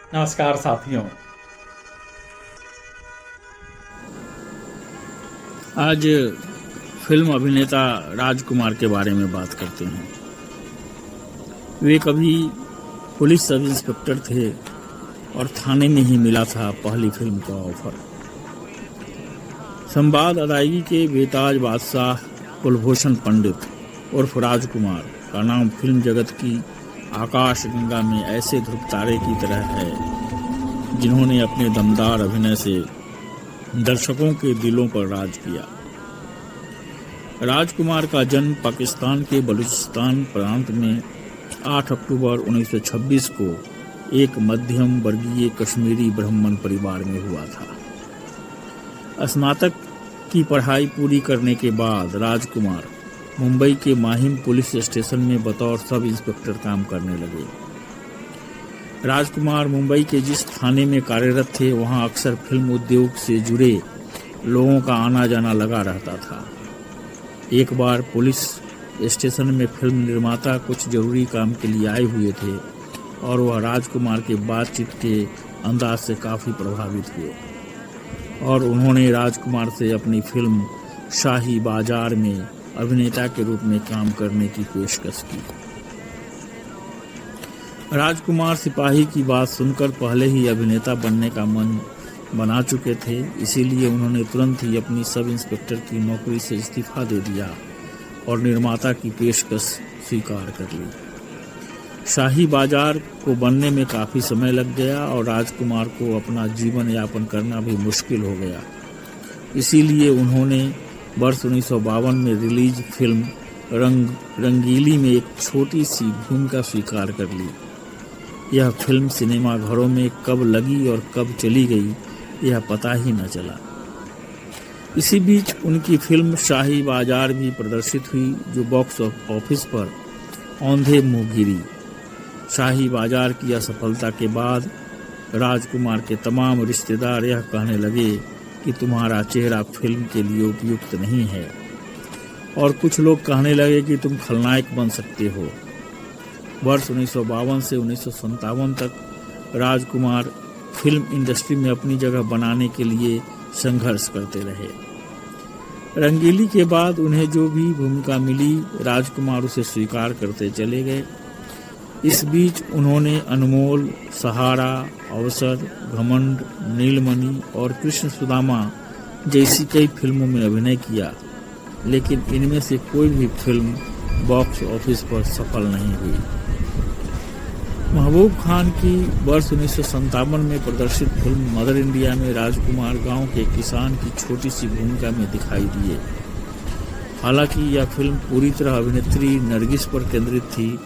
नमस्कार साथियों। आज फिल्म अभिनेता राजकुमार के बारे में बात करते हैं। वे कभी पुलिस सब इंस्पेक्टर थे और थाने में ही मिला था पहली फिल्म का ऑफर। संवाद अदायगी के बेताज बादशाह कुलभूषण पंडित उर्फ राजकुमार का नाम फिल्म जगत की आकाश गंगा में ऐसे ध्रुव तारे की तरह है जिन्होंने अपने दमदार अभिनय से दर्शकों के दिलों पर राज किया। राजकुमार का जन्म पाकिस्तान के बलूचिस्तान प्रांत में 8 अक्टूबर 1926 को एक मध्यम वर्गीय कश्मीरी ब्राह्मण परिवार में हुआ था। स्नातक की पढ़ाई पूरी करने के बाद राजकुमार मुंबई के माहिम पुलिस स्टेशन में बतौर सब इंस्पेक्टर काम करने लगे। राजकुमार मुंबई के जिस थाने में कार्यरत थे वहां अक्सर फिल्म उद्योग से जुड़े लोगों का आना जाना लगा रहता था। एक बार पुलिस स्टेशन में फिल्म निर्माता कुछ जरूरी काम के लिए आए हुए थे और वह राजकुमार के बातचीत के अंदाज से काफ़ी प्रभावित हुए और उन्होंने राजकुमार से अपनी फिल्म शाही बाजार में अभिनेता के रूप में काम करने की पेशकश की। राजकुमार सिपाही की बात सुनकर पहले ही अभिनेता बनने का मन बना चुके थे, इसीलिए उन्होंने तुरंत ही अपनी सब इंस्पेक्टर की नौकरी से इस्तीफा दे दिया और निर्माता की पेशकश स्वीकार कर ली। शाही बाजार को बनने में काफ़ी समय लग गया और राजकुमार को अपना जीवन यापन करना भी मुश्किल हो गया। इसीलिए उन्होंने वर्ष 1952 में रिलीज फिल्म रंगीली में एक छोटी सी भूमिका स्वीकार कर ली। यह फिल्म सिनेमा घरों में कब लगी और कब चली गई यह पता ही न चला। इसी बीच उनकी फिल्म शाही बाजार भी प्रदर्शित हुई जो बॉक्स ऑफिस पर औंधे मुंह गिरी। शाही बाजार की असफलता के बाद राजकुमार के तमाम रिश्तेदार यह कहने लगे कि तुम्हारा चेहरा फिल्म के लिए उपयुक्त नहीं है और कुछ लोग कहने लगे कि तुम खलनायक बन सकते हो। वर्ष 1952 से 1957 तक राजकुमार फिल्म इंडस्ट्री में अपनी जगह बनाने के लिए संघर्ष करते रहे। रंगीली के बाद उन्हें जो भी भूमिका मिली राजकुमार उसे स्वीकार करते चले गए। इस बीच उन्होंने अनमोल, सहारा, अवसर, घमंड, नीलमणि और कृष्ण सुदामा जैसी कई फिल्मों में अभिनय किया, लेकिन इनमें से कोई भी फिल्म बॉक्स ऑफिस पर सफल नहीं हुई। महबूब खान की वर्ष 1957 में प्रदर्शित फिल्म मदर इंडिया में राजकुमार गांव के किसान की छोटी सी भूमिका में दिखाई दिए। हालांकि यह फिल्म पूरी तरह अभिनेत्री नरगिस पर केंद्रित थी,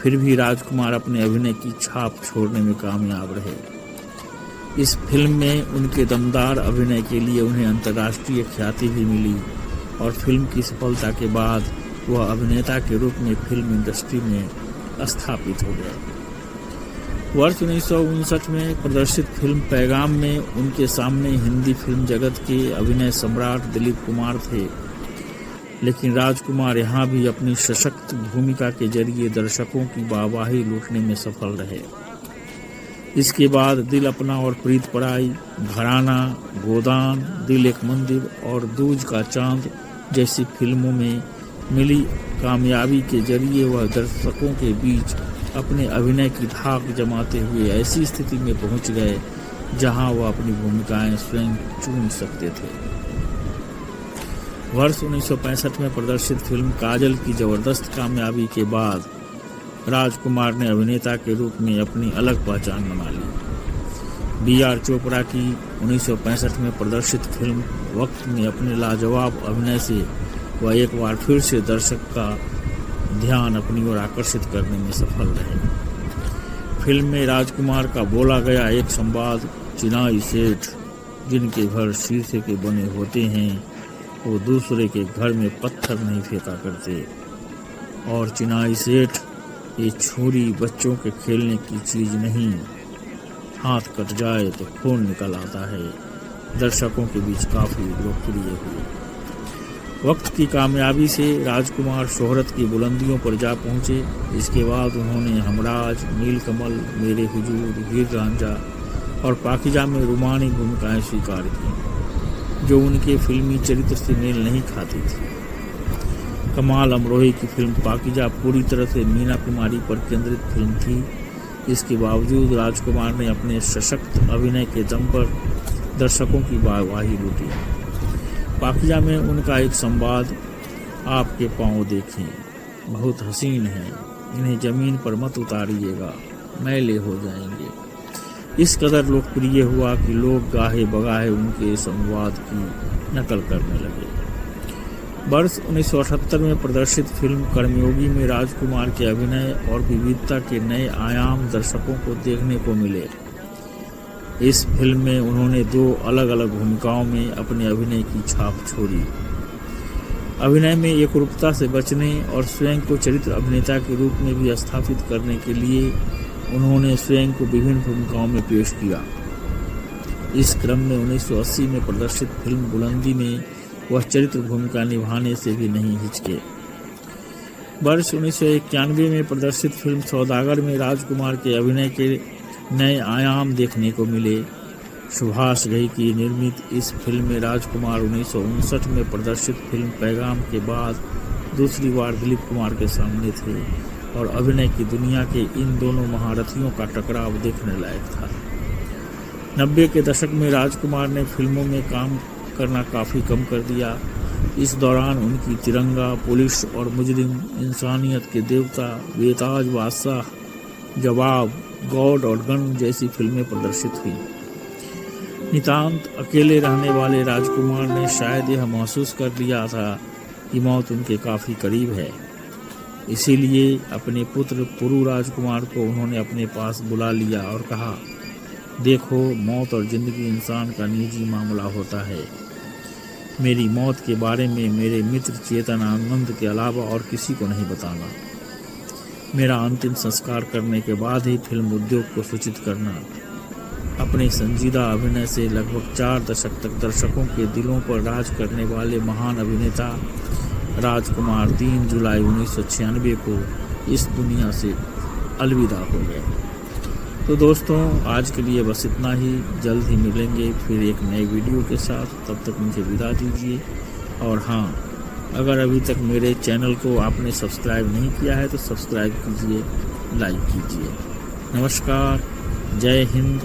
फिर भी राजकुमार अपने अभिनय की छाप छोड़ने में कामयाब रहे। इस फिल्म में उनके दमदार अभिनय के लिए उन्हें अंतर्राष्ट्रीय ख्याति भी मिली और फिल्म की सफलता के बाद वह अभिनेता के रूप में फिल्म इंडस्ट्री में स्थापित हो गए। वर्ष 1959 में प्रदर्शित फिल्म पैगाम में उनके सामने हिंदी फिल्म जगत के अभिनय सम्राट दिलीप कुमार थे, लेकिन राजकुमार यहाँ भी अपनी सशक्त भूमिका के जरिए दर्शकों की वाहवाही लूटने में सफल रहे। इसके बाद दिल अपना और प्रीत पराई, घराना, गोदान, दिल एक मंदिर और दूज का चांद जैसी फिल्मों में मिली कामयाबी के जरिए वह दर्शकों के बीच अपने अभिनय की धाक जमाते हुए ऐसी स्थिति में पहुंच गए जहां वह अपनी भूमिकाएं स्वयं चुन सकते थे। वर्ष 1965 में प्रदर्शित फिल्म काजल की जबरदस्त कामयाबी के बाद राजकुमार ने अभिनेता के रूप में अपनी अलग पहचान बना ली। B.R. चोपड़ा की 1965 में प्रदर्शित फिल्म वक्त में अपने लाजवाब अभिनय से वह एक बार फिर से दर्शक का ध्यान अपनी ओर आकर्षित करने में सफल रहे। फिल्म में राजकुमार का बोला गया एक संवाद, चिनाई सेठ जिनके घर शीशे के बने होते हैं वो दूसरे के घर में पत्थर नहीं फेंका करते, और चिनाई सेठ ये छुरी बच्चों के खेलने की चीज नहीं, हाथ कट जाए तो खून निकल आता है, दर्शकों के बीच काफी लोकप्रिय हुई। वक्त की कामयाबी से राजकुमार शोहरत की बुलंदियों पर जा पहुँचे। इसके बाद उन्होंने हमराज, नीलकमल, मेरे हुजूर, हीर रांझा और पाकीज़ा में रोमानी भूमिकाएं स्वीकार की, जो उनके फिल्मी चरित्र से मेल नहीं खाती थी। कमाल अमरोही की फिल्म पाकीज़ा पूरी तरह से मीना कुमारी पर केंद्रित फिल्म थी। इसके बावजूद राजकुमार ने अपने सशक्त अभिनय के दम पर दर्शकों की वाहवाही लूटी। पाकीज़ा में उनका एक संवाद, आपके पाँव देखें, बहुत हसीन है, इन्हें ज़मीन पर मत उतारिएगा, मैले हो जाएंगे, इस कदर लोकप्रिय हुआ कि लोग गाहे बगाहे उनके संवाद की नकल करने लगे। वर्ष 1978 में प्रदर्शित फिल्म कर्मयोगी में राजकुमार के अभिनय और विविधता के नए आयाम दर्शकों को देखने को मिले। इस फिल्म में उन्होंने 2 अलग अलग भूमिकाओं में अपने अभिनय की छाप छोड़ी। अभिनय में एकरूपता से बचने और स्वयं को चरित्र अभिनेता के रूप में भी स्थापित करने के लिए उन्होंने स्वयं को विभिन्न भूमिकाओं में पेश किया। इस क्रम में 1980 में प्रदर्शित फिल्म बुलंदी में वह चरित्र भूमिका निभाने से भी नहीं हिचके। वर्ष 1991 में प्रदर्शित फिल्म सौदागर में राजकुमार के अभिनय के नए आयाम देखने को मिले। सुभाष घई की निर्मित इस फिल्म में राजकुमार 1959 में प्रदर्शित फिल्म पैगाम के बाद दूसरी बार दिलीप कुमार के सामने थे और अभिनय की दुनिया के इन दोनों महारथियों का टकराव देखने लायक था। 90 के दशक में राजकुमार ने फिल्मों में काम करना काफ़ी कम कर दिया। इस दौरान उनकी तिरंगा, पुलिस और मुजरिम, इंसानियत के देवता, बेताज बादशाह, जवाब, गॉड और गन जैसी फिल्में प्रदर्शित हुई। नितांत अकेले रहने वाले राजकुमार ने शायद यह महसूस कर लिया था कि मौत उनके काफ़ी करीब है। इसीलिए अपने पुत्र पुरु राजकुमार को उन्होंने अपने पास बुला लिया और कहा, देखो, मौत और ज़िंदगी इंसान का निजी मामला होता है। मेरी मौत के बारे में मेरे मित्र चेतन आनंद के अलावा और किसी को नहीं बताना। मेरा अंतिम संस्कार करने के बाद ही फिल्म उद्योग को सूचित करना। अपने संजीदा अभिनय से लगभग 4 दशक तक दर्शकों के दिलों पर राज करने वाले महान अभिनेता राजकुमार 3 जुलाई 1996 को इस दुनिया से अलविदा हो गए। तो दोस्तों, आज के लिए बस इतना ही। जल्द ही मिलेंगे फिर एक नए वीडियो के साथ। तब तक मुझे विदा दीजिए। और हाँ, अगर अभी तक मेरे चैनल को आपने सब्सक्राइब नहीं किया है तो सब्सक्राइब कीजिए, लाइक कीजिए। नमस्कार, जय हिंद।